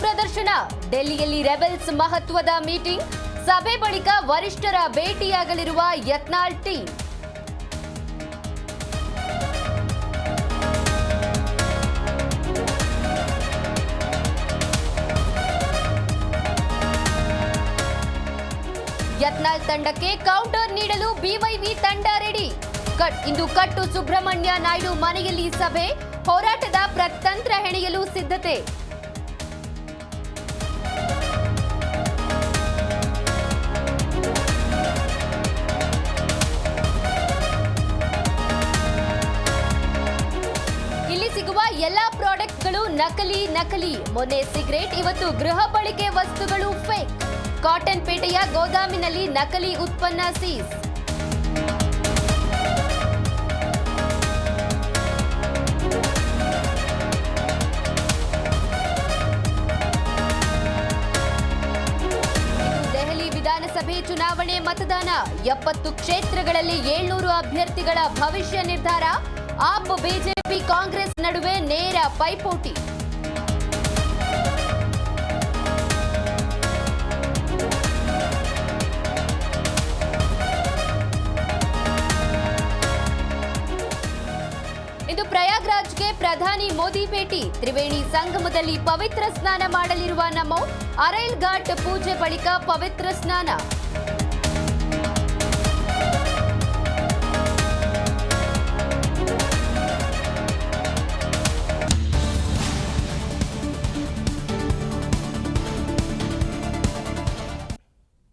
ಪ್ರದರ್ಶನ. ಡೆಲ್ಲಿಯಲ್ಲಿ ರೆಬೆಲ್ಸ್ ಮಹತ್ವದ ಮೀಟಿಂಗ್. ಸಭೆ ಬಳಿಕ ವರಿಷ್ಠರ ಭೇಟಿಯಾಗಲಿರುವ ಯತ್ನಾಳ್ ಟೀಮ್. ಯತ್ನಾಳ್ ತಂಡಕ್ಕೆ ಕೌಂಟರ್ ನೀಡಲು ಬಿವೈವಿ ತಂಡ ರೆಡಿ. ಇಂದು ಕಟ್ಟು ಸುಬ್ರಹ್ಮಣ್ಯ ನಾಯ್ಡು ಮನೆಯಲ್ಲಿ ಸಭೆ. ಹೋರಾಟದ ಪ್ರತಂತ್ರ ಹೆಣೆಯಲು ಸಿದ್ಧತೆ. ಇಲ್ಲಿ ಸಿಗುವ ಎಲ್ಲಾ ಪ್ರಾಡಕ್ಟ್ಗಳು ನಕಲಿ. ಮೊನ್ನೆ ಸಿಗರೇಟ್, ಇವತ್ತು ಗೃಹ ಬಳಕೆ ವಸ್ತುಗಳು ಫೇಕ್. ಕಾಟನ್ ಪೇಟೆಯ ಗೋದಾಮಿನಲ್ಲಿ ನಕಲಿ ಉತ್ಪನ್ನ ಸೀಸ್. ದೆಹಲಿ ವಿಧಾನಸಭೆ ಚುನಾವಣೆ ಮತದಾನ. 70 ಕ್ಷೇತ್ರಗಳಲ್ಲಿ 700 ಅಭ್ಯರ್ಥಿಗಳ ಭವಿಷ್ಯ ನಿರ್ಧಾರ. ಆಪ್, ಬಿಜೆಪಿ, ಕಾಂಗ್ರೆಸ್ ನಡುವೆ ನೇರ ಪೈಪೋಟಿ. ಇಂದು ಪ್ರಯಾಗ್ರಾಜ್ಗೆ ಪ್ರಧಾನಿ ಮೋದಿ ಭೇಟಿ. ತ್ರಿವೇಣಿ ಸಂಗಮದಲ್ಲಿ ಪವಿತ್ರ ಸ್ನಾನ ಮಾಡಲಿರುವ ನಮೋ. ಅರೈಲ್ ಘಾಟ್ ಪೂಜೆ ಬಳಿಕ ಪವಿತ್ರ ಸ್ನಾನ.